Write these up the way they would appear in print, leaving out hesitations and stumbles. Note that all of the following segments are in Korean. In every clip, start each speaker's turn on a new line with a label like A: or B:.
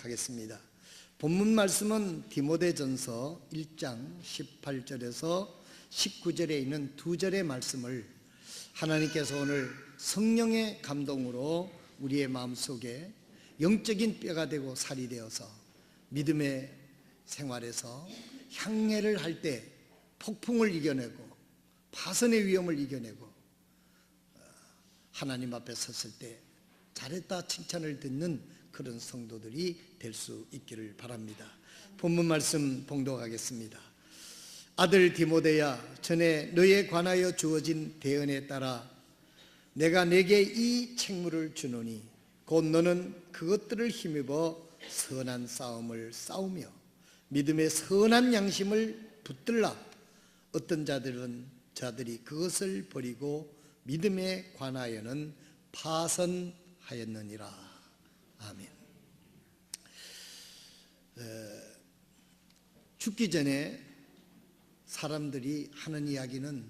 A: 하겠습니다. 본문 말씀은 디모데전서 1장 18절에서 19절에 있는 두 절의 말씀을 하나님께서 오늘 성령의 감동으로 우리의 마음속에 영적인 뼈가 되고 살이 되어서 믿음의 생활에서 향례를 할 때 폭풍을 이겨내고 파선의 위험을 이겨내고 하나님 앞에 섰을 때 잘했다 칭찬을 듣는 그런 성도들이 될 수 있기를 바랍니다. 본문 말씀 봉독하겠습니다. 아들 디모데야, 전에 너에 관하여 주어진 대언에 따라 내가 내게 이 책무를 주노니 곧 너는 그것들을 힘입어 선한 싸움을 싸우며 믿음의 선한 양심을 붙들라. 어떤 자들이 그것을 버리고 믿음에 관하여는 파선하였느니라. 아멘. 죽기 전에 사람들이 하는 이야기는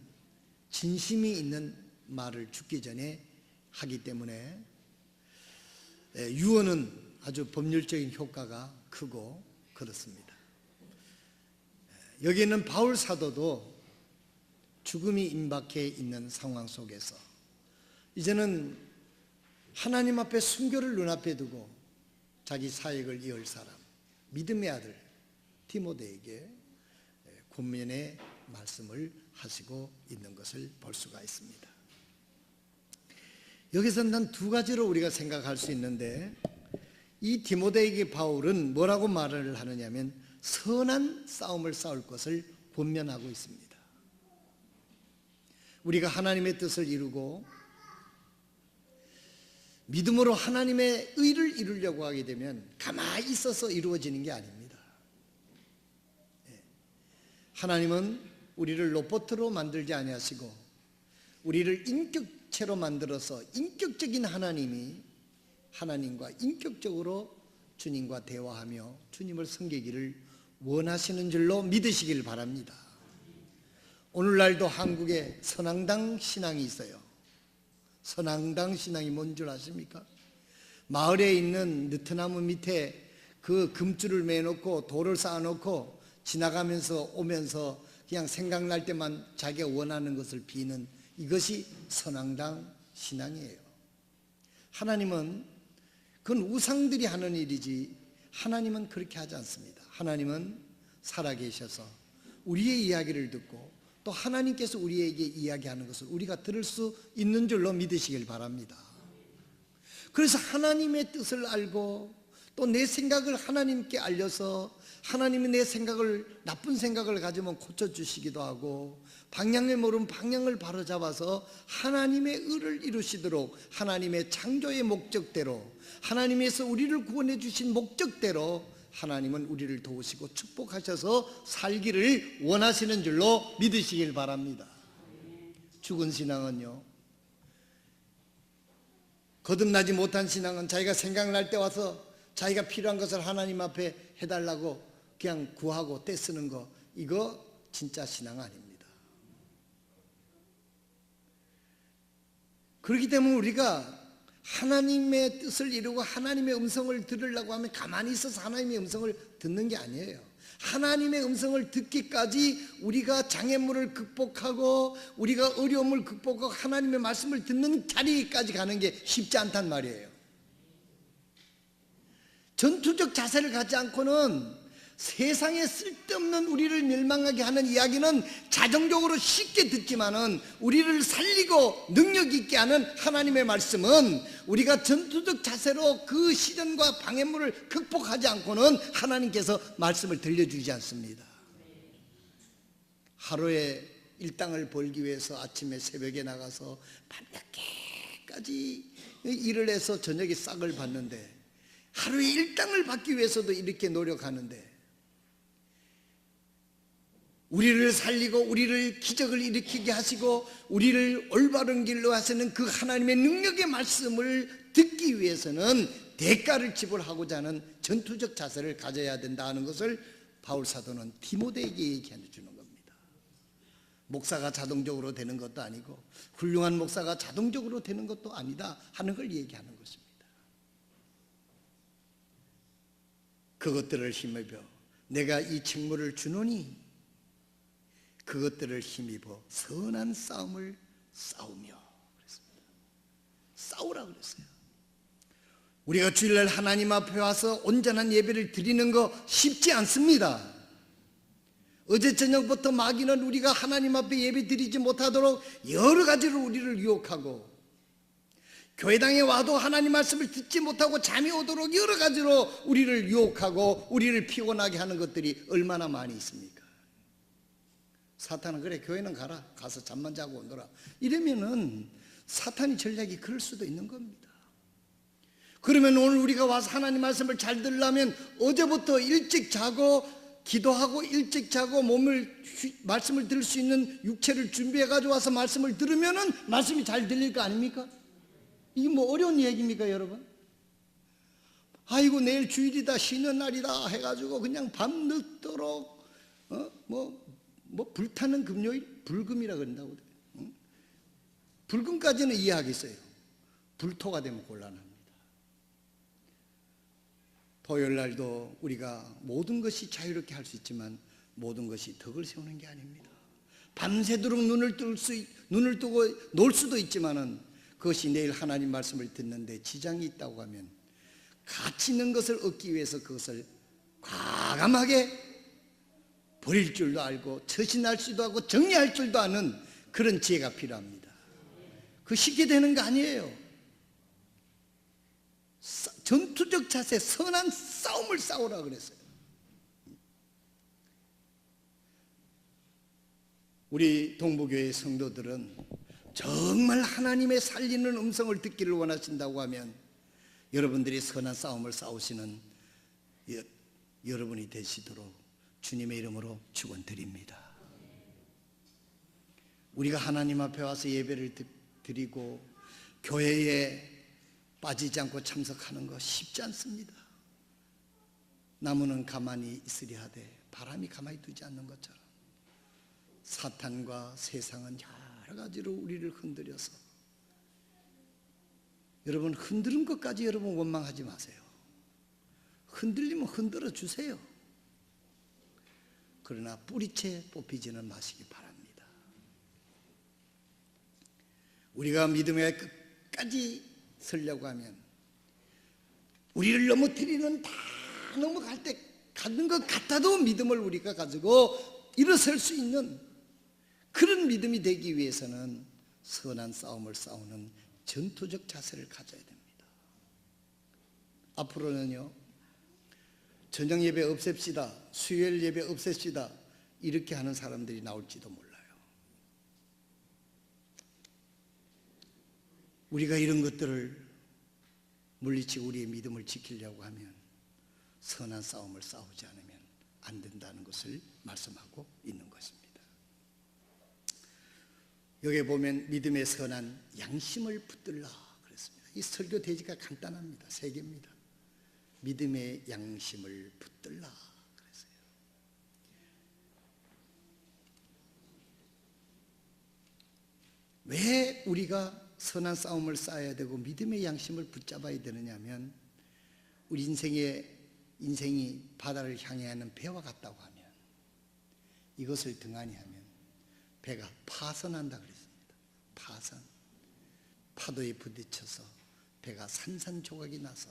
A: 진심이 있는 말을 죽기 전에 하기 때문에 유언은 아주 법률적인 효과가 크고 그렇습니다. 여기 있는 바울 사도도 죽음이 임박해 있는 상황 속에서 이제는 하나님 앞에 순교를 눈앞에 두고 자기 사역을 이을 사람, 믿음의 아들 디모데에게 권면의 말씀을 하시고 있는 것을 볼 수가 있습니다. 여기서 난 두 가지로 우리가 생각할 수 있는데, 이 디모데에게 바울은 뭐라고 말을 하느냐면 선한 싸움을 싸울 것을 권면하고 있습니다. 우리가 하나님의 뜻을 이루고 믿음으로 하나님의 의를 이루려고 하게 되면 가만히 있어서 이루어지는 게 아닙니다. 하나님은 우리를 로봇으로 만들지 아니하시고 우리를 인격체로 만들어서 인격적인 하나님과 인격적으로 주님과 대화하며 주님을 섬기기를 원하시는 줄로 믿으시길 바랍니다. 오늘날도 한국에 선앙당 신앙이 있어요. 선앙당 신앙이 뭔 줄 아십니까? 마을에 있는 느티나무 밑에 그 금줄을 매놓고 돌을 쌓아놓고 지나가면서 오면서 그냥 생각날 때만 자기가 원하는 것을 비는 이것이 선앙당 신앙이에요. 하나님은 그건 우상들이 하는 일이지 하나님은 그렇게 하지 않습니다. 하나님은 살아계셔서 우리의 이야기를 듣고 또 하나님께서 우리에게 이야기하는 것을 우리가 들을 수 있는 줄로 믿으시길 바랍니다. 그래서 하나님의 뜻을 알고 또 내 생각을 하나님께 알려서 하나님이 내 생각을, 나쁜 생각을 가지면 고쳐주시기도 하고 방향을 모르면 방향을 바로잡아서 하나님의 의를 이루시도록 하나님의 창조의 목적대로 하나님께서 우리를 구원해 주신 목적대로 하나님은 우리를 도우시고 축복하셔서 살기를 원하시는 줄로 믿으시길 바랍니다. 죽은 신앙은요, 거듭나지 못한 신앙은 자기가 생각날 때 와서 자기가 필요한 것을 하나님 앞에 해달라고 그냥 구하고 떼쓰는 거, 이거 진짜 신앙 아닙니다. 그렇기 때문에 우리가 하나님의 뜻을 이루고 하나님의 음성을 들으려고 하면 가만히 있어서 하나님의 음성을 듣는 게 아니에요. 하나님의 음성을 듣기까지 우리가 장애물을 극복하고 우리가 어려움을 극복하고 하나님의 말씀을 듣는 자리까지 가는 게 쉽지 않단 말이에요. 전투적 자세를 갖지 않고는 세상에 쓸데없는 우리를 멸망하게 하는 이야기는 자정적으로 쉽게 듣지만은 우리를 살리고 능력 있게 하는 하나님의 말씀은 우리가 전투적 자세로 그 시련과 방해물을 극복하지 않고는 하나님께서 말씀을 들려주지 않습니다. 하루에 일당을 벌기 위해서 아침에 새벽에 나가서 밤늦게까지 일을 해서 저녁에 싹을 받는데, 하루에 일당을 받기 위해서도 이렇게 노력하는데, 우리를 살리고 우리를 기적을 일으키게 하시고 우리를 올바른 길로 하시는 그 하나님의 능력의 말씀을 듣기 위해서는 대가를 지불하고자 하는 전투적 자세를 가져야 된다 하는 것을 바울 사도는 디모데에게 얘기해 주는 겁니다. 목사가 자동적으로 되는 것도 아니고 훌륭한 목사가 자동적으로 되는 것도 아니다 하는 걸 얘기하는 것입니다. 그것들을 힘입어 내가 이 책무를 주노니 그것들을 힘입어 선한 싸움을 싸우며 그랬습니다. 싸우라 그랬어요. 우리가 주일날 하나님 앞에 와서 온전한 예배를 드리는 거 쉽지 않습니다. 어제 저녁부터 마귀는 우리가 하나님 앞에 예배 드리지 못하도록 여러 가지로 우리를 유혹하고, 교회당에 와도 하나님 말씀을 듣지 못하고 잠이 오도록 여러 가지로 우리를 유혹하고 우리를 피곤하게 하는 것들이 얼마나 많이 있습니까? 사탄은 그래, 교회는 가서 잠만 자고 오너라, 이러면은 사탄이 전략이 그럴 수도 있는 겁니다. 그러면 오늘 우리가 와서 하나님 말씀을 잘 들으려면 어제부터 일찍 자고 기도하고 일찍 자고 말씀을 들을 수 있는 육체를 준비해 가지고 와서 말씀을 들으면은 말씀이 잘 들릴 거 아닙니까? 이게 뭐 어려운 얘기입니까, 여러분? 아이고 내일 주일이다, 쉬는 날이다 해가지고 그냥 밤늦도록 불타는 금요일, 불금이라 그런다고 그래요. 불금까지는 이해하겠어요. 불토가 되면 곤란합니다. 토요일 날도 우리가 모든 것이 자유롭게 할 수 있지만 모든 것이 덕을 세우는 게 아닙니다. 밤새도록 눈을 뜨고 놀 수도 있지만은 그것이 내일 하나님 말씀을 듣는데 지장이 있다고 하면 가치 있는 것을 얻기 위해서 그것을 과감하게 버릴 줄도 알고 처신할 줄도 하고 정리할 줄도 아는 그런 지혜가 필요합니다. 그 쉽게 되는 거 아니에요. 전투적 자세, 선한 싸움을 싸우라 그랬어요. 우리 동부교회 성도들은 정말 하나님의 살리는 음성을 듣기를 원하신다고 하면 여러분들이 선한 싸움을 싸우시는 여러분이 되시도록 주님의 이름으로 축원드립니다. 우리가 하나님 앞에 와서 예배를 드리고 교회에 빠지지 않고 참석하는 거 쉽지 않습니다. 나무는 가만히 있으려 하되 바람이 가만히 두지 않는 것처럼 사탄과 세상은 여러 가지로 우리를 흔들어서, 여러분 흔드는 것까지 여러분 원망하지 마세요. 흔들리면 흔들어 주세요. 그러나 뿌리채 뽑히지는 마시기 바랍니다. 우리가 믿음의 끝까지 서려고 하면 우리를 넘어뜨리는 다 넘어갈 때 가는 것 같아도 믿음을 우리가 가지고 일어설 수 있는 그런 믿음이 되기 위해서는 선한 싸움을 싸우는 전투적 자세를 가져야 됩니다. 앞으로는요, 저녁 예배 없앱시다, 수요일 예배 없앱시다 이렇게 하는 사람들이 나올지도 몰라요. 우리가 이런 것들을 물리치고 우리의 믿음을 지키려고 하면 선한 싸움을 싸우지 않으면 안 된다는 것을 말씀하고 있는 것입니다. 여기에 보면 믿음의 선한 양심을 붙들라 그랬습니다. 이 설교 대지가 간단합니다. 3개입니다. 믿음의 양심을 붙들라 그랬어요. 왜 우리가 선한 싸움을 쌓아야 되고 믿음의 양심을 붙잡아야 되느냐 하면, 우리 인생이 바다를 향해 하는 배와 같다고 하면 이것을 등한히 하면 배가 파선한다 그랬습니다. 파선. 파도에 부딪혀서 배가 산산조각이 나서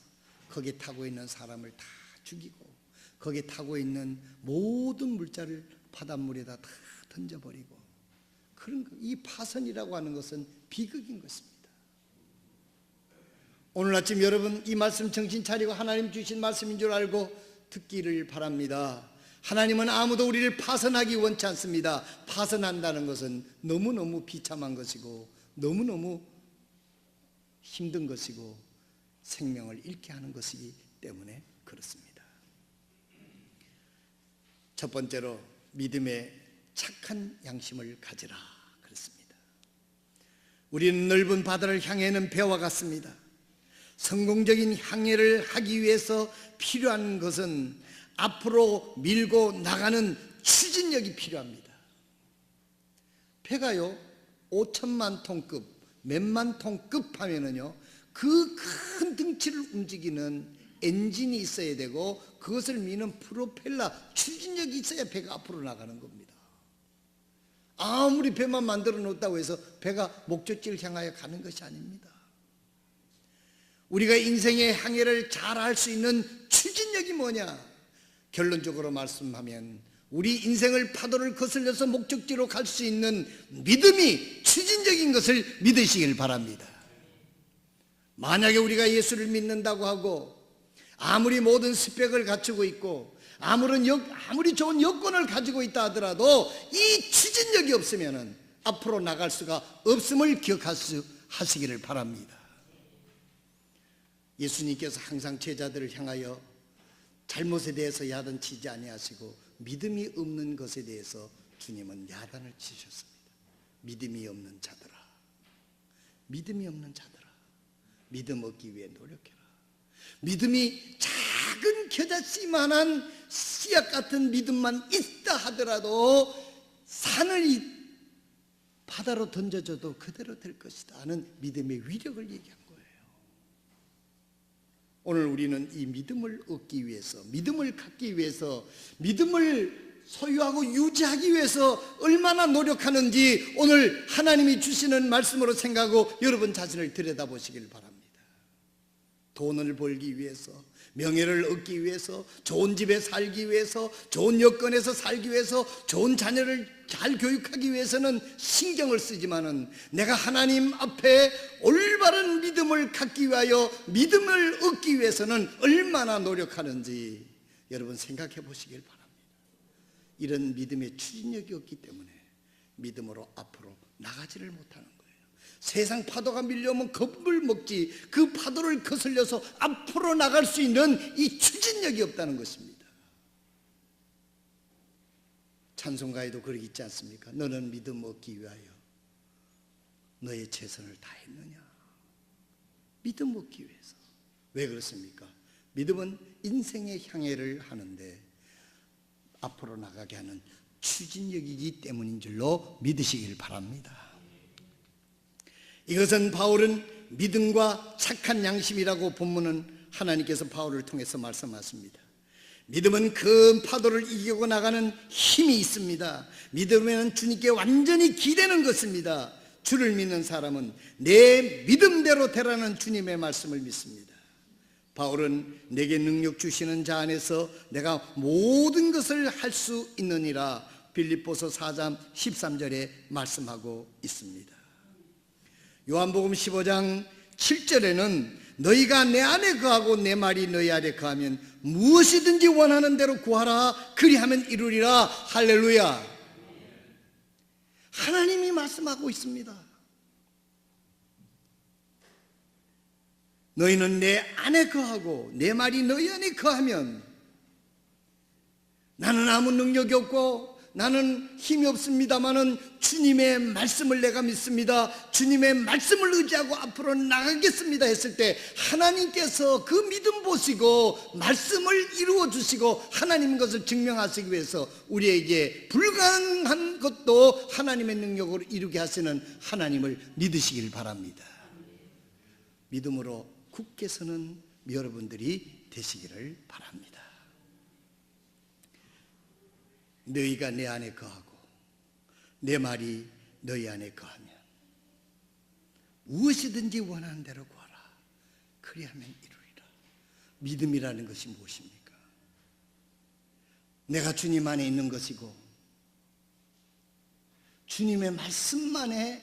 A: 거기에 타고 있는 사람을 다 죽이고 거기에 타고 있는 모든 물자를 바닷물에다 다 던져버리고, 그런 이 파선이라고 하는 것은 비극인 것입니다. 오늘 아침 여러분 이 말씀 정신 차리고 하나님 주신 말씀인 줄 알고 듣기를 바랍니다. 하나님은 아무도 우리를 파선하기 원치 않습니다. 파선한다는 것은 너무너무 비참한 것이고 너무너무 힘든 것이고 생명을 잃게 하는 것이기 때문에 그렇습니다. 첫 번째로 믿음의 착한 양심을 가지라 그랬습니다. 우리는 넓은 바다를 향해는 배와 같습니다. 성공적인 항해를 하기 위해서 필요한 것은 앞으로 밀고 나가는 추진력이 필요합니다. 배가요 5천만 톤급, 몇만 톤급 하면은요 그 큰 등치를 움직이는 엔진이 있어야 되고 그것을 미는 프로펠러, 추진력이 있어야 배가 앞으로 나가는 겁니다. 아무리 배만 만들어 놓았다고 해서 배가 목적지를 향하여 가는 것이 아닙니다. 우리가 인생의 항해를 잘 할 수 있는 추진력이 뭐냐? 결론적으로 말씀하면 우리 인생을 파도를 거슬려서 목적지로 갈 수 있는 믿음이 추진적인 것을 믿으시길 바랍니다. 만약에 우리가 예수를 믿는다고 하고 아무리 모든 스펙을 갖추고 있고 아무리 좋은 여건을 가지고 있다 하더라도 이 추진력이 없으면 앞으로 나갈 수가 없음을 기억하시기를 바랍니다. 예수님께서 항상 제자들을 향하여 잘못에 대해서 야단치지 아니하시고 믿음이 없는 것에 대해서 주님은 야단을 치셨습니다. 믿음이 없는 자들아, 믿음이 없는 자들아, 믿음 얻기 위해 노력해라. 믿음이 작은 겨자씨만한 씨앗 같은 믿음만 있다 하더라도 산을 바다로 던져줘도 그대로 될 것이다 하는 믿음의 위력을 얘기한 거예요. 오늘 우리는 이 믿음을 얻기 위해서, 믿음을 갖기 위해서, 믿음을 소유하고 유지하기 위해서 얼마나 노력하는지 오늘 하나님이 주시는 말씀으로 생각하고 여러분 자신을 들여다보시길 바랍니다. 돈을 벌기 위해서, 명예를 얻기 위해서, 좋은 집에 살기 위해서, 좋은 여건에서 살기 위해서, 좋은 자녀를 잘 교육하기 위해서는 신경을 쓰지만은 내가 하나님 앞에 올바른 믿음을 갖기 위하여 믿음을 얻기 위해서는 얼마나 노력하는지 여러분 생각해 보시길 바랍니다. 이런 믿음의 추진력이 없기 때문에 믿음으로 앞으로 나가지를 못하는 거예요. 세상 파도가 밀려오면 겁을 먹지 그 파도를 거슬려서 앞으로 나갈 수 있는 이 추진력이 없다는 것입니다. 찬송가에도 그러기 있지 않습니까? 너는 믿음 얻기 위하여 너의 최선을 다했느냐? 믿음 얻기 위해서. 왜 그렇습니까? 믿음은 인생의 향해를 하는데 앞으로 나가게 하는 추진력이기 때문인 줄로 믿으시길 바랍니다. 이것은 바울은 믿음과 착한 양심이라고 본문은 하나님께서 바울을 통해서 말씀하십니다. 믿음은 큰 파도를 이기고 나가는 힘이 있습니다. 믿음에는 주님께 완전히 기대는 것입니다. 주를 믿는 사람은 내 믿음대로 되라는 주님의 말씀을 믿습니다. 바울은 내게 능력 주시는 자 안에서 내가 모든 것을 할 수 있느니라 빌립보서 4장 13절에 말씀하고 있습니다. 요한복음 15장 7절에는 너희가 내 안에 거하고 내 말이 너희 안에 거하면 무엇이든지 원하는 대로 구하라 그리하면 이루리라. 할렐루야. 하나님이 말씀하고 있습니다. 너희는 내 안에 거하고 내 말이 너희 안에 거하면, 나는 아무 능력이 없고 나는 힘이 없습니다마는 주님의 말씀을 내가 믿습니다. 주님의 말씀을 의지하고 앞으로 나가겠습니다 했을 때 하나님께서 그 믿음 보시고 말씀을 이루어 주시고 하나님 것을 증명하시기 위해서 우리에게 불가능한 것도 하나님의 능력으로 이루게 하시는 하나님을 믿으시길 바랍니다. 믿음으로 굳게 서는 여러분들이 되시기를 바랍니다. 너희가 내 안에 거하고 내 말이 너희 안에 거하면 무엇이든지 원하는 대로 구하라 그리하면 이루리라. 믿음이라는 것이 무엇입니까? 내가 주님 안에 있는 것이고 주님의 말씀만에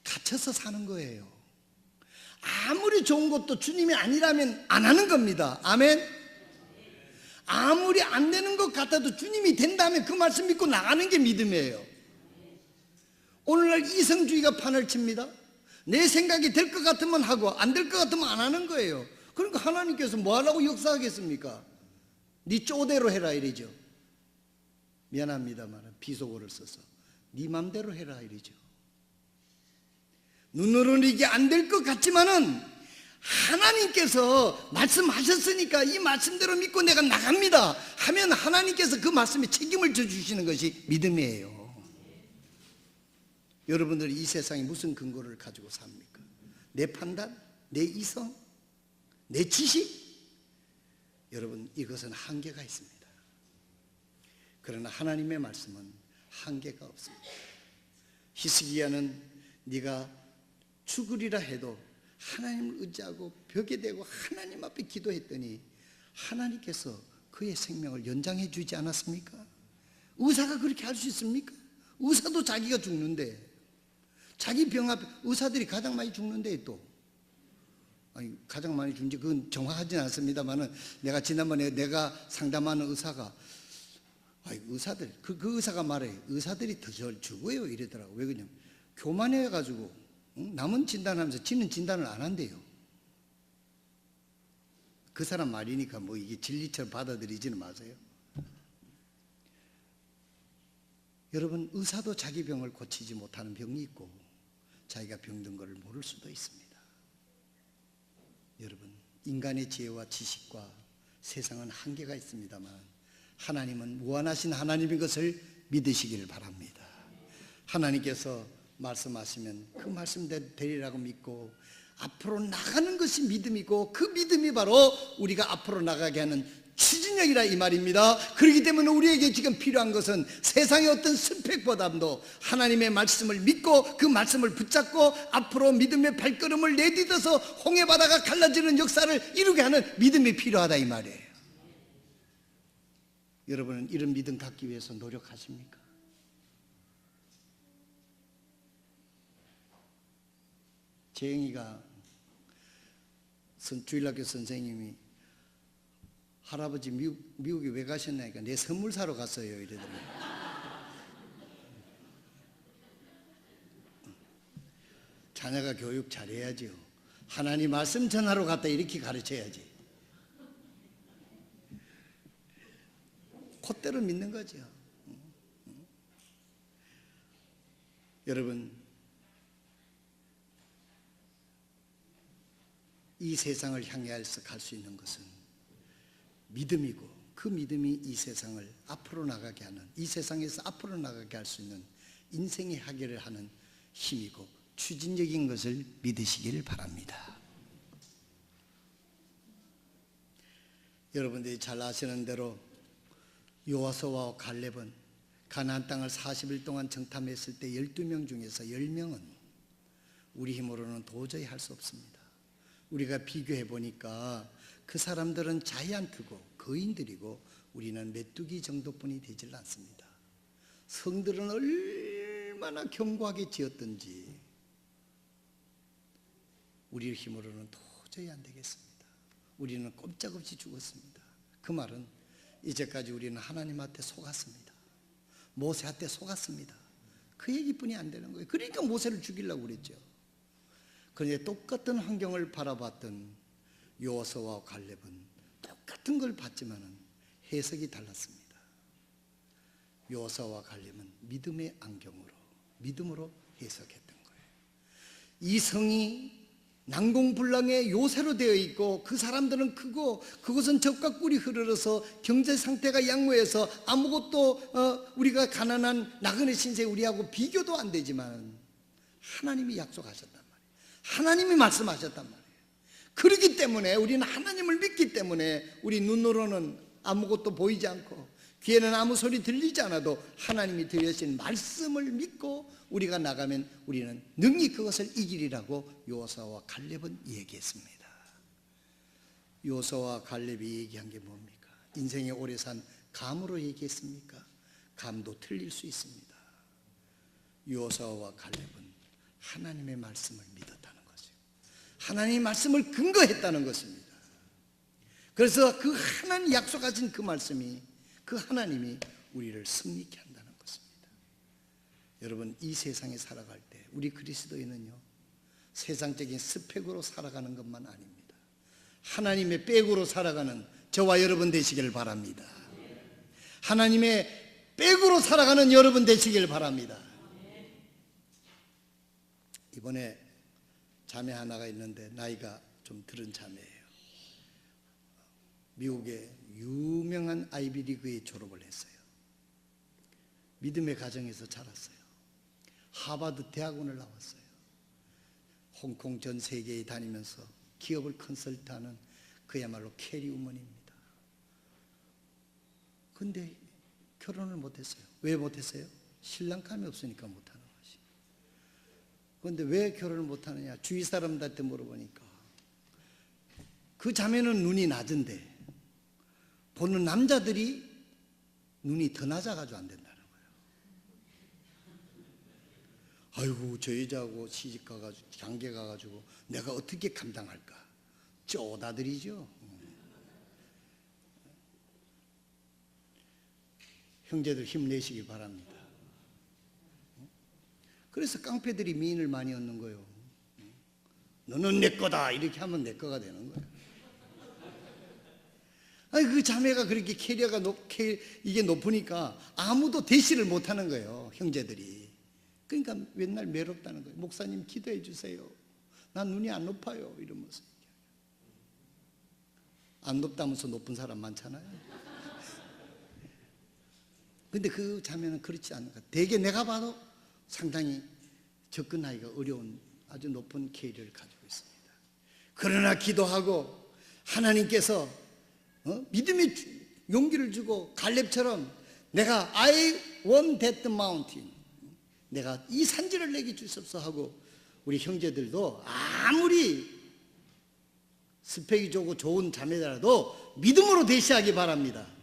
A: 갇혀서 사는 거예요. 아무리 좋은 것도 주님이 아니라면 안 하는 겁니다. 아멘. 아무리 안 되는 것 같아도 주님이 된다면 그 말씀 믿고 나가는 게 믿음이에요. 오늘날 이성주의가 판을 칩니다. 내 생각이 될 것 같으면 하고 안 될 것 같으면 안 하는 거예요. 그러니까 하나님께서 뭐 하라고 역사하겠습니까? 네 쪼대로 해라 이러죠. 미안합니다만 비속어를 써서 네 맘대로 해라 이러죠. 눈으로는 이게 안 될 것 같지만은 하나님께서 말씀하셨으니까 이 말씀대로 믿고 내가 나갑니다 하면 하나님께서 그 말씀에 책임을 져주시는 것이 믿음이에요. 여러분들이 이 세상에 무슨 근거를 가지고 삽니까? 내 판단? 내 이성? 내 지식? 여러분, 이것은 한계가 있습니다. 그러나 하나님의 말씀은 한계가 없습니다. 히스기야는 네가 죽으리라 해도 하나님을 의지하고 벽에 대고 하나님 앞에 기도했더니 하나님께서 그의 생명을 연장해 주지 않았습니까? 의사가 그렇게 할 수 있습니까? 의사도 자기가 죽는데, 자기 병 앞에 의사들이 가장 많이 죽는데, 또 아니 가장 많이 죽는지 그건 정확하지는 않습니다만은, 내가 지난번에 내가 상담하는 의사가 의사들 그 의사가 말해, 의사들이 더 잘 죽어요 이러더라고. 왜 그러냐면 교만해 가지고 남은 진단하면서 지는 진단을 안 한대요. 그 사람 말이니까 뭐 이게 진리처럼 받아들이지는 마세요. 여러분, 의사도 자기 병을 고치지 못하는 병이 있고 자기가 병든 것을 모를 수도 있습니다. 여러분, 인간의 지혜와 지식과 세상은 한계가 있습니다만 하나님은 무한하신 하나님인 것을 믿으시기를 바랍니다. 하나님께서 말씀하시면 그 말씀대로 되리라고 믿고 앞으로 나가는 것이 믿음이고, 그 믿음이 바로 우리가 앞으로 나가게 하는 추진력이라 이 말입니다. 그렇기 때문에 우리에게 지금 필요한 것은 세상의 어떤 스펙보다도 하나님의 말씀을 믿고 그 말씀을 붙잡고 앞으로 믿음의 발걸음을 내딛어서 홍해바다가 갈라지는 역사를 이루게 하는 믿음이 필요하다 이 말이에요. 여러분은 이런 믿음 갖기 위해서 노력하십니까? 재영이가 주일학교 선생님이 할아버지 미국에 왜 가셨나니까 내 선물 사러 갔어요 이러더니, 자녀가 교육 잘해야죠. 하나님 말씀 전하러 갔다 이렇게 가르쳐야지. 콧대로 믿는 거죠. 여러분, 이 세상을 향해서 갈 수 있는 것은 믿음이고, 그 믿음이 이 세상을 앞으로 나가게 하는, 이 세상에서 앞으로 나가게 할 수 있는 인생의 해결을 하는 힘이고 추진적인 것을 믿으시기를 바랍니다. 여러분들이 잘 아시는 대로 여호수아와 갈렙은 가나안 땅을 40일 동안 정탐했을 때 12명 중에서 10명은 우리 힘으로는 도저히 할 수 없습니다. 우리가 비교해 보니까 그 사람들은 자이언트고 거인들이고 우리는 메뚜기 정도뿐이 되질 않습니다. 성들은 얼마나 견고하게 지었든지 우리 힘으로는 도저히 안 되겠습니다. 우리는 꼼짝없이 죽었습니다. 그 말은 이제까지 우리는 하나님한테 속았습니다. 모세한테 속았습니다. 그 얘기뿐이 안 되는 거예요. 그러니까 모세를 죽이려고 그랬죠. 그런데 똑같은 환경을 바라봤던 여호수아와 갈렙은 똑같은 걸 봤지만은 해석이 달랐습니다. 여호수아와 갈렙은 믿음의 안경으로, 믿음으로 해석했던 거예요. 이 성이 난공불락의 요새로 되어 있고 그 사람들은 크고 그곳은 적과 꿀이 흐르러서 경제 상태가 양호해서 아무것도 우리가 가난한 나그네 신세 우리하고 비교도 안 되지만 하나님이 약속하셨단 말이에요. 하나님이 말씀하셨단 말이에요. 그렇기 때문에 우리는 하나님을 믿기 때문에 우리 눈으로는 아무것도 보이지 않고 귀에는 아무 소리 들리지 않아도 하나님이 들으신 말씀을 믿고 우리가 나가면 우리는 능히 그것을 이기리라고 여호수아와 갈렙은 얘기했습니다. 여호수아와 갈렙이 얘기한 게 뭡니까? 인생에 오래 산 감으로 얘기했습니까? 감도 틀릴 수 있습니다. 여호수아와 갈렙은 하나님의 말씀을 믿었다는 거죠. 하나님의 말씀을 근거했다는 것입니다. 그래서 그 하나님 약속하신 그 말씀이, 그 하나님이 우리를 승리케 한다는 것입니다. 여러분, 이 세상에 살아갈 때 우리 그리스도인은요, 세상적인 스펙으로 살아가는 것만 아닙니다. 하나님의 백으로 살아가는 저와 여러분 되시길 바랍니다. 하나님의 백으로 살아가는 여러분 되시길 바랍니다. 이번에 자매 하나가 있는데 나이가 좀 들은 자매예요. 미국의 유명한 아이비리그에 졸업을 했어요. 믿음의 가정에서 자랐어요. 하버드 대학원을 나왔어요. 홍콩 전 세계에 다니면서 기업을 컨설트하는 그야말로 캐리우먼입니다. 근데 결혼을 못했어요. 왜 못했어요? 신랑감이 없으니까 못하는 것이. 그런데 왜 결혼을 못하느냐? 주위 사람들한테 물어보니까 그 자매는 눈이 낮은데 보는 남자들이 눈이 더 낮아가지고 안 된다는 거예요. 아이고, 저 여자하고 시집 가가지고 장계 가가지고 내가 어떻게 감당할까? 쪼다들이죠. 형제들 힘내시기 바랍니다. 그래서 깡패들이 미인을 많이 얻는 거예요. 너는 내 거다 이렇게 하면 내 거가 되는 거예요. 아니, 그 자매가 그렇게 캐리어가 이게 높으니까 아무도 대시를 못하는 거예요, 형제들이. 그러니까 맨날 외롭다는 거예요. 목사님 기도해 주세요. 난 눈이 안 높아요 이러면서. 안 높다면서 높은 사람 많잖아요. 근데 그 자매는 그렇지 않은가. 대개 내가 봐도 상당히 접근하기가 어려운 아주 높은 캐리어를 가지고 있습니다. 그러나 기도하고 하나님께서 믿음의 용기를 주고 갈렙처럼 내가 I want that mountain, 내가 이 산지를 내게 주십시오 하고, 우리 형제들도 아무리 스펙이 좋고 좋은 자매더라도 믿음으로 대시하기 바랍니다.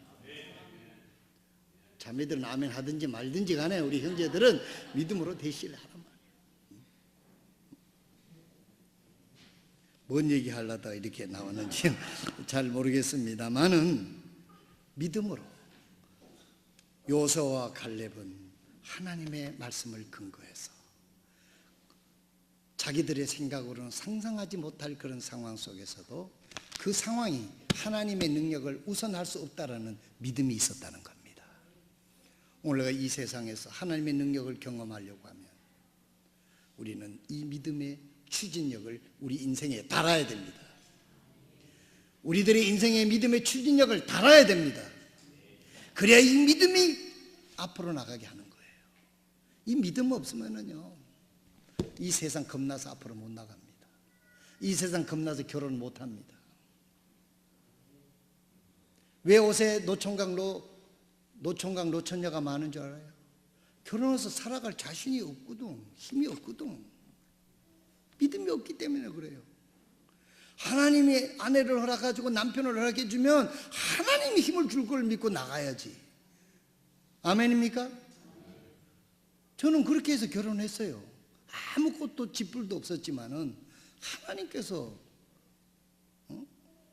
A: 자매들은 아멘 하든지 말든지 간에 우리 형제들은 믿음으로 대시를 하란 말이에요. 뭔 얘기 하려다 이렇게 나왔는지 잘 모르겠습니다만은 믿음으로 요서와 갈렙은 하나님의 말씀을 근거해서 자기들의 생각으로는 상상하지 못할 그런 상황 속에서도 그 상황이 하나님의 능력을 우선할 수 없다라는 믿음이 있었다는 겁니다. 오늘 이 세상에서 하나님의 능력을 경험하려고 하면 우리는 이 믿음의 추진력을 우리 인생에 달아야 됩니다. 우리들의 인생의 믿음의 추진력을 달아야 됩니다. 그래야 이 믿음이 앞으로 나가게 하는 거예요. 이 믿음 없으면은요, 이 세상 겁나서 앞으로 못 나갑니다. 이 세상 겁나서 결혼 못 합니다. 왜 요새 노총각 노처녀가 많은 줄 알아요? 결혼해서 살아갈 자신이 없거든, 힘이 없거든. 믿음이 없기 때문에 그래요. 하나님이 아내를 허락해주고 남편을 허락해주면 하나님이 힘을 줄 걸 믿고 나가야지. 아멘입니까? 저는 그렇게 해서 결혼했어요. 아무것도 집불도 없었지만은 하나님께서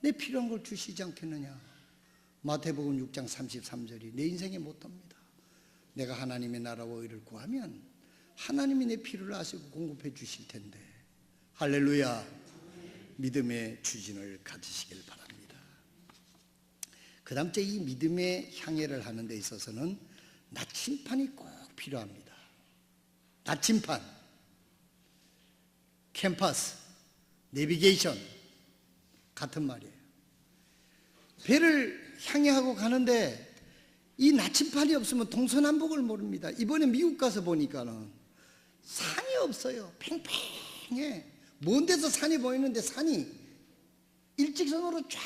A: 내 필요한 걸 주시지 않겠느냐. 마태복음 6장 33절이 내 인생에 못합니다. 내가 하나님의 나라와 의를 구하면 하나님이 내 필요를 아시고 공급해 주실 텐데. 할렐루야. 믿음의 추진을 가지시길 바랍니다. 그 다음째 이 믿음의 향해를 하는 데 있어서는 나침판이 꼭 필요합니다. 나침판, 캠퍼스, 내비게이션 같은 말이에요. 배를 향해 하고 가는데 이 나침판이 없으면 동서남북을 모릅니다. 이번에 미국 가서 보니까는 산이 없어요. 팽팽해. 먼 데서 산이 보이는데 산이 일직선으로 쫙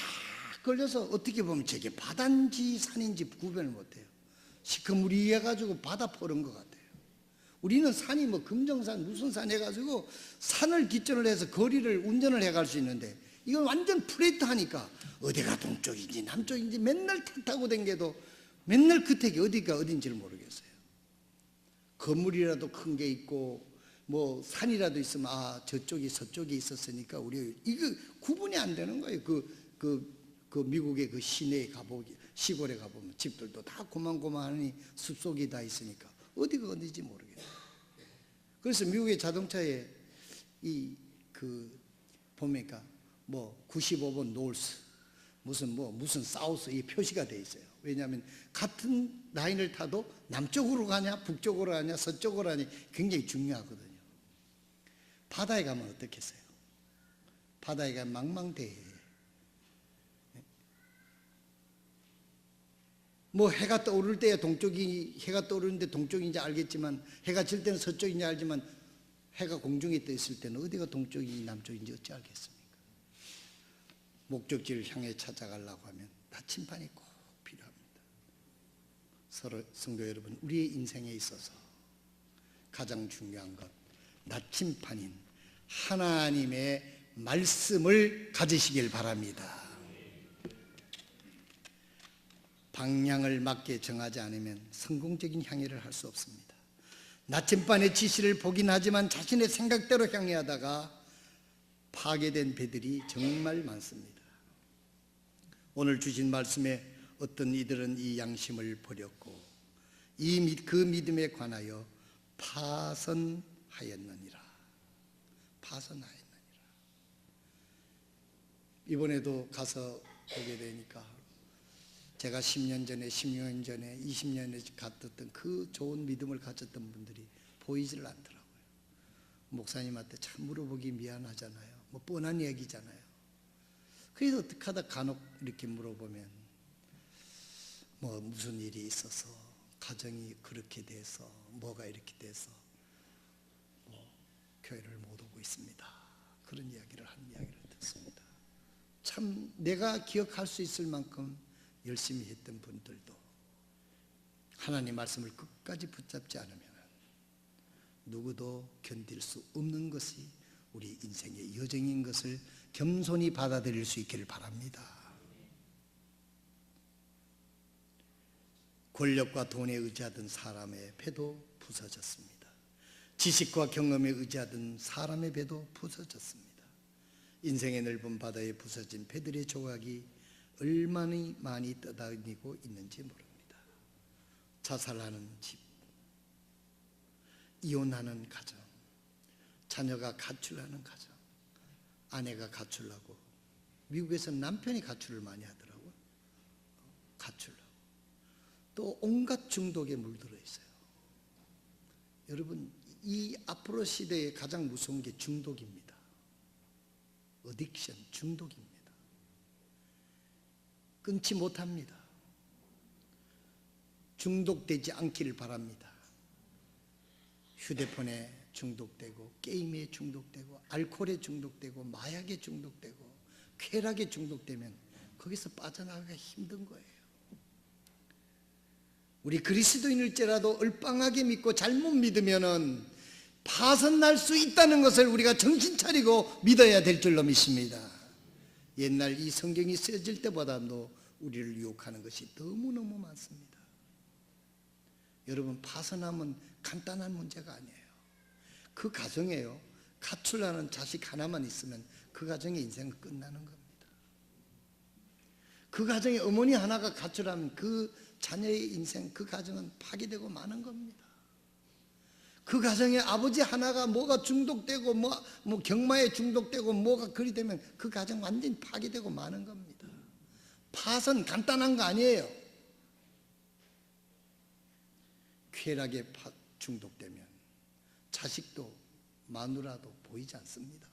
A: 걸려서 어떻게 보면 저게 바다인지 산인지 구별을 못해요. 시커무리해가지고 바다 포른 것 같아요. 우리는 산이 뭐 금정산 무슨 산 해가지고 산을 기점으로 해서 거리를 운전을 해갈 수 있는데 이건 완전 플레이트하니까 어디가 동쪽인지 남쪽인지 맨날 타고 댕겨도 맨날 끝에 어디가 어딘지를 모르겠어요. 건물이라도 큰 게 있고 뭐 산이라도 있으면 아 저쪽이 서쪽에 있었으니까 우리 이거 구분이 안 되는 거예요. 그 미국의 그 시내에 가보기 시골에 가보면 집들도 다 고만고만하니 숲속이 다 있으니까 어디가 어딘지 모르겠어요. 그래서 미국의 자동차에 보니까 뭐 95번 노스 무슨 사우스 이 표시가 돼 있어요. 왜냐하면 같은 라인을 타도 남쪽으로 가냐 북쪽으로 가냐 서쪽으로 가냐 굉장히 중요하거든요. 바다에 가면 어떻겠어요? 바다에 가면 망망대해. 뭐 해가 떠오를 때야 해가 떠오르는데 동쪽인지 알겠지만 해가 질 때는 서쪽인지 알지만 해가 공중에 떠 있을 때는 어디가 동쪽인지 남쪽인지 어찌 알겠습니까? 목적지를 향해 찾아가려고 하면 나침반이 꼭 필요합니다. 성도 여러분, 우리의 인생에 있어서 가장 중요한 것, 나침판인 하나님의 말씀을 가지시길 바랍니다. 방향을 맞게 정하지 않으면 성공적인 향해를 할 수 없습니다. 나침반의 지시를 보긴 하지만 자신의 생각대로 향해하다가 파괴된 배들이 정말 많습니다. 오늘 주신 말씀에 어떤 이들은 이 양심을 버렸고 그 믿음에 관하여 파선하였느니라. 이번에도 가서 보게 되니까 제가 10년 전에, 16년 전에, 20년에 가졌던 그 좋은 믿음을 가졌던 분들이 보이질 않더라고요. 목사님한테 참 물어보기 미안하잖아요. 뭐 뻔한 얘기잖아요. 그래서 어떻게 하다 간혹 이렇게 물어보면 뭐 무슨 일이 있어서 가정이 그렇게 돼서 뭐가 이렇게 돼서 뭐 교회를 못 오고 있습니다. 그런 이야기를 하는 이야기를 듣습니다. 참 내가 기억할 수 있을 만큼 열심히 했던 분들도 하나님 말씀을 끝까지 붙잡지 않으면 누구도 견딜 수 없는 것이 우리 인생의 여정인 것을 겸손히 받아들일 수 있기를 바랍니다. 권력과 돈에 의지하던 사람의 배도 부서졌습니다. 지식과 경험에 의지하던 사람의 배도 부서졌습니다. 인생의 넓은 바다에 부서진 배들의 조각이 얼마나 많이 떠다니고 있는지 모릅니다. 자살하는 집, 이혼하는 가정, 자녀가 가출하는 가정, 아내가 가출하고, 미국에서는 남편이 가출을 많이 하더라고요. 가출하고 또 온갖 중독에 물들어 있어요. 여러분, 이 앞으로 시대에 가장 무서운 게 중독입니다. 어딕션, 중독입니다. 끊지 못합니다. 중독되지 않기를 바랍니다. 휴대폰에 중독되고, 게임에 중독되고, 알코올에 중독되고, 마약에 중독되고, 쾌락에 중독되면 거기서 빠져나가기가 힘든 거예요. 우리 그리스도인일지라도 얼빵하게 믿고 잘못 믿으면은 파선날 수 있다는 것을 우리가 정신 차리고 믿어야 될 줄로 믿습니다. 옛날 이 성경이 쓰여질 때보다도 우리를 유혹하는 것이 너무너무 많습니다. 여러분, 파선하면 간단한 문제가 아니에요. 그 가정에요, 가출하는 자식 하나만 있으면 그 가정의 인생은 끝나는 겁니다. 그 가정에 어머니 하나가 가출하면 그 자녀의 인생, 그 가정은 파괴되고 마는 겁니다. 그 가정에 아버지 하나가 뭐가 중독되고 뭐 경마에 중독되고 뭐가 그리 되면 그 가정 완전히 파괴되고 마는 겁니다. 파선 간단한 거 아니에요. 쾌락에 중독되면 자식도 마누라도 보이지 않습니다.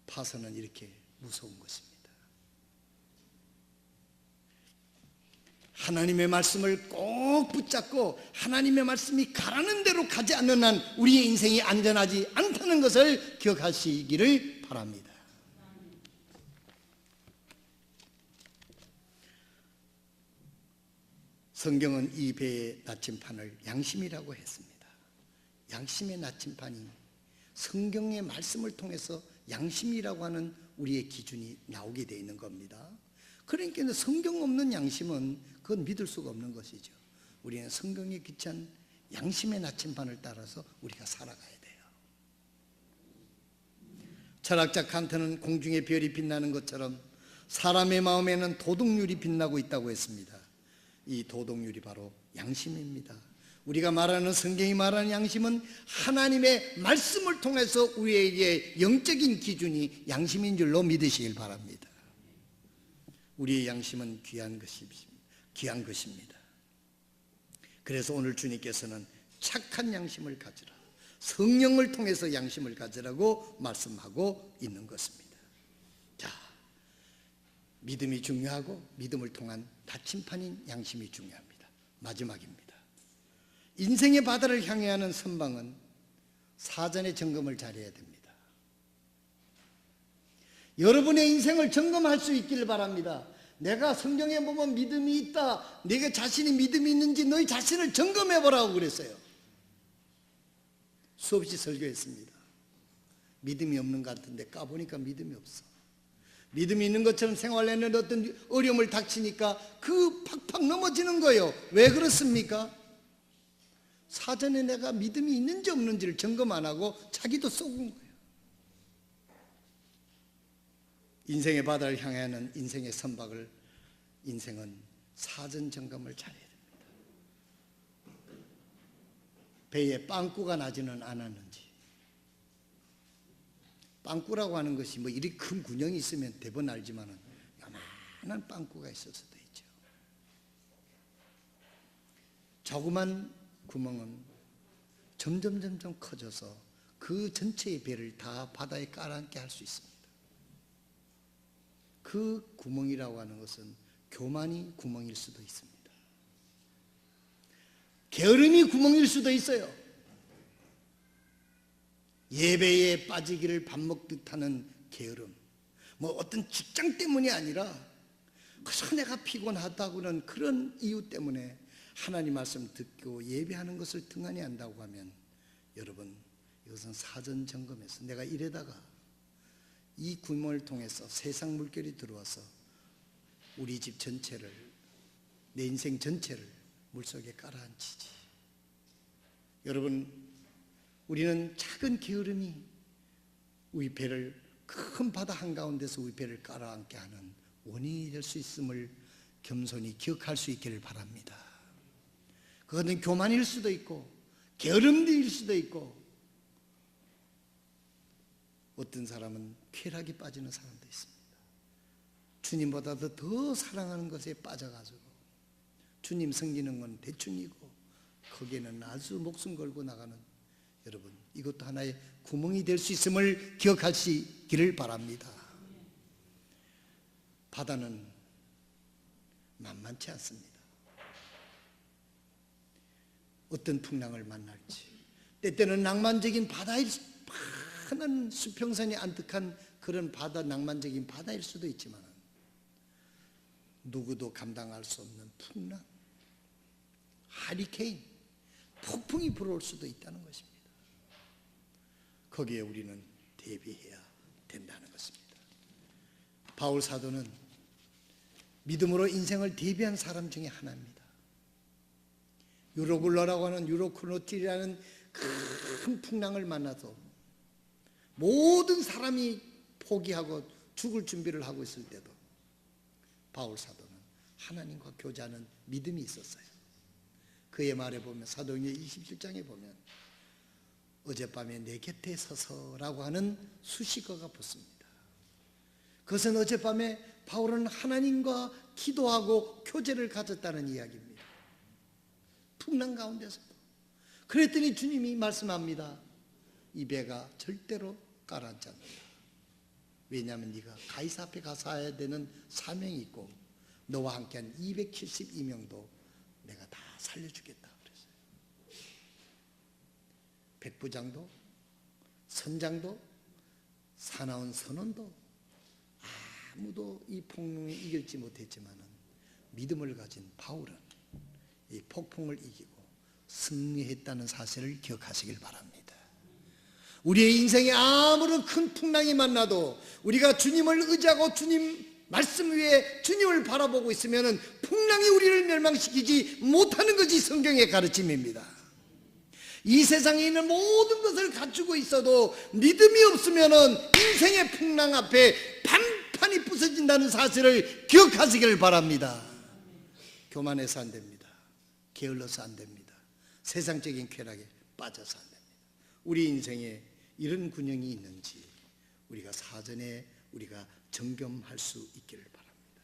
A: 파선은 이렇게 무서운 것입니다. 하나님의 말씀을 꼭 붙잡고 하나님의 말씀이 가라는 대로 가지 않는 한 우리의 인생이 안전하지 않다는 것을 기억하시기를 바랍니다. 성경은 이 배의 나침판을 양심이라고 했습니다. 양심의 나침판이 성경의 말씀을 통해서 양심이라고 하는 우리의 기준이 나오게 되어 있는 겁니다. 그러니까 성경 없는 양심은 그건 믿을 수가 없는 것이죠. 우리는 성경에 기찬 양심의 나침반을 따라서 우리가 살아가야 돼요. 철학자 칸트는 공중의 별이 빛나는 것처럼 사람의 마음에는 도덕률이 빛나고 있다고 했습니다. 이 도덕률이 바로 양심입니다. 우리가 말하는, 성경이 말하는 양심은 하나님의 말씀을 통해서 우리에게 영적인 기준이 양심인 줄로 믿으시길 바랍니다. 우리의 양심은 귀한 것입니다. 그래서 오늘 주님께서는 착한 양심을 가지라, 성령을 통해서 양심을 가지라고 말씀하고 있는 것입니다. 자, 믿음이 중요하고 믿음을 통한 나침판인 양심이 중요합니다. 마지막입니다. 인생의 바다를 향해 하는 선방은 사전에 점검을 잘해야 됩니다. 여러분의 인생을 점검할 수 있기를 바랍니다. 내가 성경에 보면 믿음이 있다. 네가 자신이 믿음이 있는지 너희 자신을 점검해 보라고 그랬어요. 수없이 설교했습니다. 믿음이 없는 것 같은데 까보니까 믿음이 없어. 믿음이 있는 것처럼 생활했는데 어떤 어려움을 닥치니까 그 팍팍 넘어지는 거예요. 왜 그렇습니까? 사전에 내가 믿음이 있는지 없는지를 점검 안 하고 자기도 쏘은 거예요. 인생의 바다를 향하는 인생의 선박을, 인생은 사전 점검을 잘해야 됩니다. 배에 빵꾸가 나지는 않았는지. 빵꾸라고 하는 것이 뭐 이리 큰 군형이 있으면 대번 알지만은 요만한 빵꾸가 있을 수도 있죠. 조그만 구멍은 점점 커져서 그 전체의 배를 다 바다에 깔아앉게 할 수 있습니다. 그 구멍이라고 하는 것은 교만이 구멍일 수도 있습니다. 게으름이 구멍일 수도 있어요. 예배에 빠지기를 밥 먹듯 하는 게으름, 뭐 어떤 직장 때문이 아니라 그래서 내가 피곤하다고는 그런 이유 때문에 하나님 말씀 듣고 예배하는 것을 등한히 한다고 하면, 여러분 이것은 사전 점검에서 내가 이래다가 이 구멍을 통해서 세상 물결이 들어와서 우리 집 전체를, 내 인생 전체를 물속에 깔아앉히지. 여러분, 우리는 작은 게으름이 우리 배를, 큰 바다 한가운데서 우리 배를 깔아앉게 하는 원인이 될 수 있음을 겸손히 기억할 수 있기를 바랍니다. 그것은 교만일 수도 있고 게으름일 수도 있고, 어떤 사람은 쾌락에 빠지는 사람도 있습니다. 주님보다도 더 사랑하는 것에 빠져가지고 주님 섬기는 건 대충이고 거기에는 아주 목숨 걸고 나가는, 여러분 이것도 하나의 구멍이 될 수 있음을 기억하시기를 바랍니다. 바다는 만만치 않습니다. 어떤 풍랑을 만날지, 때때는 낭만적인 바다일, 많은 수평선이 안뜩한 그런 바다, 낭만적인 바다일 수도 있지만 누구도 감당할 수 없는 풍랑, 하리케인, 폭풍이 불어올 수도 있다는 것입니다. 거기에 우리는 대비해야 된다는 것입니다. 바울 사도는 믿음으로 인생을 대비한 사람 중에 하나입니다. 유로굴러라고 하는 유로크노틸이라는 큰 풍랑을 만나서 모든 사람이 포기하고 죽을 준비를 하고 있을 때도 바울 사도는 하나님과 교제하는 믿음이 있었어요. 그의 말에 보면, 사도행전 27장에 보면 어젯밤에 내 곁에 서서라고 하는 수식어가 붙습니다. 그것은 어젯밤에 바울은 하나님과 기도하고 교제를 가졌다는 이야기입니다. 풍랑 가운데서도. 그랬더니 주님이 말씀합니다. 이 배가 절대로 가라앉지 않는다. 왜냐하면 네가 가이사 앞에 가서 해야 되는 사명이 있고 너와 함께한 272명도 내가 다 살려주겠다 그랬어요. 백부장도, 선장도, 사나운 선원도 아무도 이 폭풍을 이길지 못했지만 믿음을 가진 바울은 이 폭풍을 이기고 승리했다는 사실을 기억하시길 바랍니다. 우리의 인생에 아무런 큰 풍랑이 만나도 우리가 주님을 의지하고 주님 말씀 위에 주님을 바라보고 있으면 풍랑이 우리를 멸망시키지 못하는 것이 성경의 가르침입니다. 이 세상에 있는 모든 것을 갖추고 있어도 믿음이 없으면 인생의 풍랑 앞에 판판이 부서진다는 사실을 기억하시길 바랍니다. 교만해서 안 됩니다. 게을러서 안 됩니다. 세상적인 쾌락에 빠져서 안 됩니다. 우리 인생에 이런 군형이 있는지 우리가 사전에 우리가 점검할 수 있기를 바랍니다.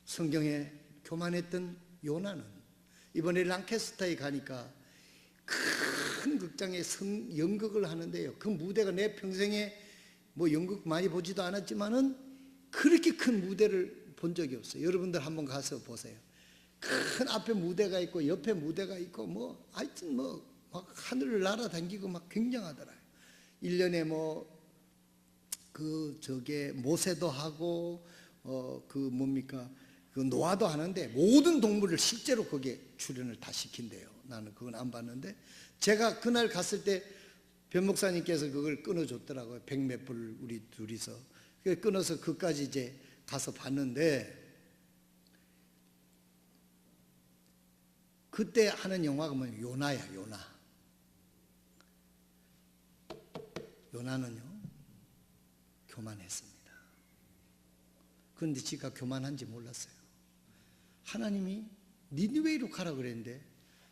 A: 성경에 교만했던 요나는 이번에 랑캐스터에 가니까 큰 극장에 연극을 하는데요, 그 무대가 내 평생에 뭐 연극 많이 보지도 않았지만은 그렇게 큰 무대를 본 적이 없어요. 여러분들 한번 가서 보세요. 큰 앞에 무대가 있고 옆에 무대가 있고 뭐 하여튼 뭐 막 하늘을 날아다니고 막 굉장하더라. 1년에 뭐 그 저게 모세도 하고 그 뭡니까? 그 노화도 하는데 모든 동물을 실제로 거기에 출연을 다 시킨대요. 나는 그건 안 봤는데 제가 그날 갔을 때 변 목사님께서 그걸 끊어줬더라고요. 100몇 불 우리 둘이서 끊어서 그까지 이제 가서 봤는데 그때 하는 영화가 뭐냐면 요나야. 요나는요 교만했습니다. 그런데 지가 교만한지 몰랐어요. 하나님이 니느웨이로 가라 그랬는데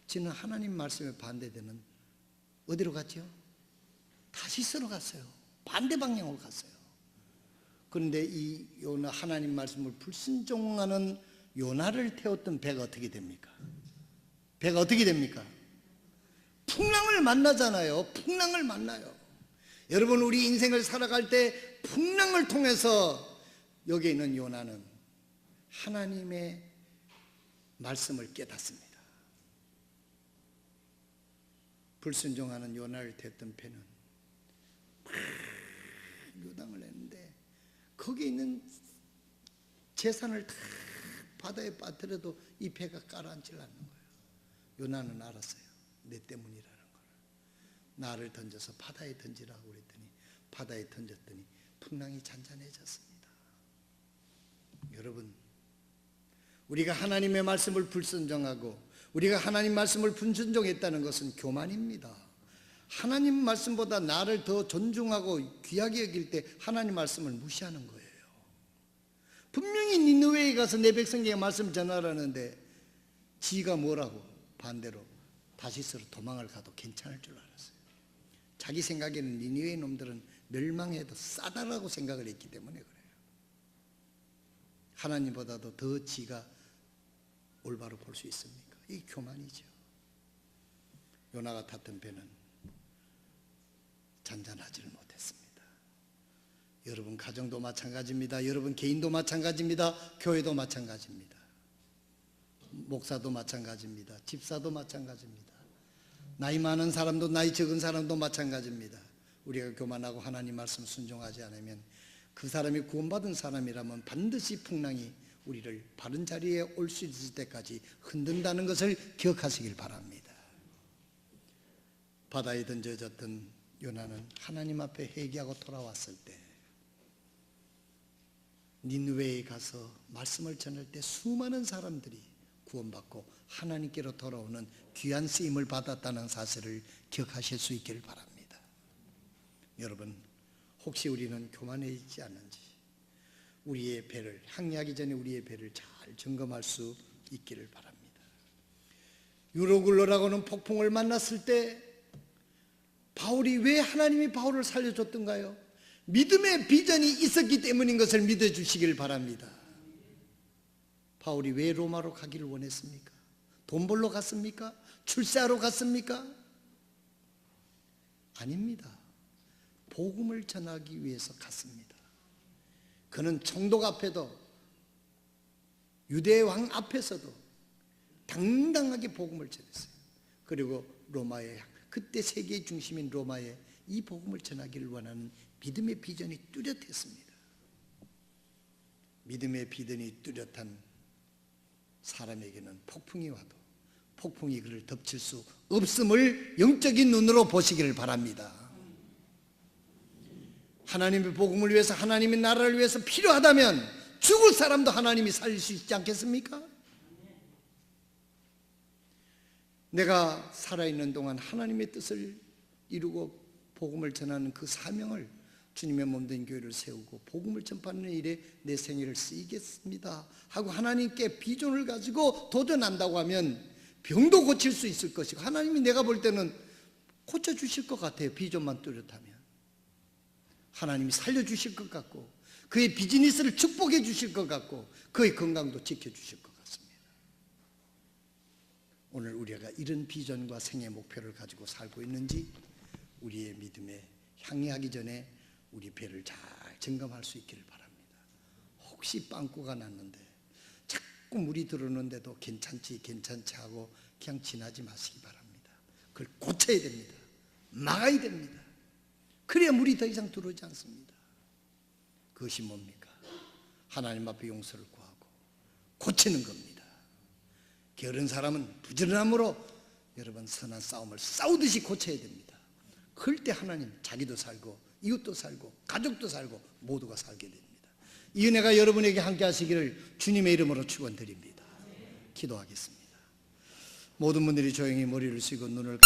A: 지는 하나님 말씀에 반대되는 어디로 갔죠? 다시스로 갔어요. 반대 방향으로 갔어요. 그런데 이 요나 하나님 말씀을 불순종하는 요나를 태웠던 배가 어떻게 됩니까? 배가 어떻게 됩니까? 풍랑을 만나잖아요. 풍랑을 만나요. 여러분 우리 인생을 살아갈 때 풍랑을 통해서 여기 있는 요나는 하나님의 말씀을 깨닫습니다. 불순종하는 요나를 태웠던 배는 막 요당을 했는데 거기에 있는 재산을 다 바다에 빠뜨려도 이 배가 가라앉질 않는 거예요. 요나는 알았어요. 내 때문이라는 걸. 나를 던져서 바다에 던지라고 그랬더니 바다에 던졌더니 풍랑이 잔잔해졌습니다. 여러분 우리가 하나님의 말씀을 불순종하고 우리가 하나님 말씀을 불순종했다는 것은 교만입니다. 하나님 말씀보다 나를 더 존중하고 귀하게 여길 때 하나님 말씀을 무시하는 거예요. 분명히 니느웨에 가서 내 백성에게 말씀 전하라는데 지가 뭐라고 반대로 다시스로 도망을 가도 괜찮을 줄 알았어요. 자기 생각에는 니느웨 놈들은 멸망해도 싸다라고 생각을 했기 때문에 그래요. 하나님보다도 더 지가 올바로 볼 수 있습니까? 이 교만이죠. 요나가 탔던 배는 잔잔하지를 못했습니다. 여러분 가정도 마찬가지입니다. 여러분 개인도 마찬가지입니다. 교회도 마찬가지입니다. 목사도 마찬가지입니다. 집사도 마찬가지입니다. 나이 많은 사람도 나이 적은 사람도 마찬가지입니다. 우리가 교만하고 하나님 말씀 순종하지 않으면 그 사람이 구원받은 사람이라면 반드시 풍랑이 우리를 바른 자리에 올 수 있을 때까지 흔든다는 것을 기억하시길 바랍니다. 바다에 던져졌던 요나는 하나님 앞에 회개하고 돌아왔을 때 니느웨에 가서 말씀을 전할 때 수많은 사람들이 구원받고 하나님께로 돌아오는 귀한 쓰임을 받았다는 사실을 기억하실 수 있기를 바랍니다. 여러분 혹시 우리는 교만해 있지 않는지 우리의 배를 항해하기 전에 우리의 배를 잘 점검할 수 있기를 바랍니다. 유로굴로라고 하는 폭풍을 만났을 때 바울이 왜 하나님이 바울을 살려줬던가요? 믿음의 비전이 있었기 때문인 것을 믿어주시길 바랍니다. 바울이 왜 로마로 가기를 원했습니까? 돈 벌러 갔습니까? 출세하러 갔습니까? 아닙니다. 복음을 전하기 위해서 갔습니다. 그는 총독 앞에도 유대 왕 앞에서도 당당하게 복음을 전했어요. 그리고 로마에 그때 세계의 중심인 로마에 이 복음을 전하기를 원하는 믿음의 비전이 뚜렷했습니다. 믿음의 비전이 뚜렷한 사람에게는 폭풍이 와도 폭풍이 그를 덮칠 수 없음을 영적인 눈으로 보시기를 바랍니다. 하나님의 복음을 위해서 하나님의 나라를 위해서 필요하다면 죽을 사람도 하나님이 살릴 수 있지 않겠습니까? 내가 살아있는 동안 하나님의 뜻을 이루고 복음을 전하는 그 사명을 주님의 몸된 교회를 세우고 복음을 전파하는 일에 내 생애를 쓰이겠습니다 하고 하나님께 비전을 가지고 도전한다고 하면 병도 고칠 수 있을 것이고 하나님이 내가 볼 때는 고쳐주실 것 같아요. 비전만 뚜렷하면 하나님이 살려주실 것 같고 그의 비즈니스를 축복해 주실 것 같고 그의 건강도 지켜주실 것 같습니다. 오늘 우리가 이런 비전과 생애 목표를 가지고 살고 있는지 우리의 믿음에 향해하기 전에 우리 배를 잘 점검할 수 있기를 바랍니다. 혹시 빵꾸가 났는데 자꾸 물이 들어오는데도 괜찮지 하고 그냥 지나지 마시기 바랍니다. 그걸 고쳐야 됩니다. 막아야 됩니다. 그래야 물이 더 이상 들어오지 않습니다. 그것이 뭡니까? 하나님 앞에 용서를 구하고 고치는 겁니다. 게으른 사람은 부지런함으로 여러분 선한 싸움을 싸우듯이 고쳐야 됩니다. 그럴 때 하나님 자기도 살고 이웃도 살고 가족도 살고 모두가 살게 됩니다. 이 은혜가 여러분에게 함께 하시기를 주님의 이름으로 축원드립니다. 기도하겠습니다. 모든 분들이 조용히 머리를 숙이고 눈을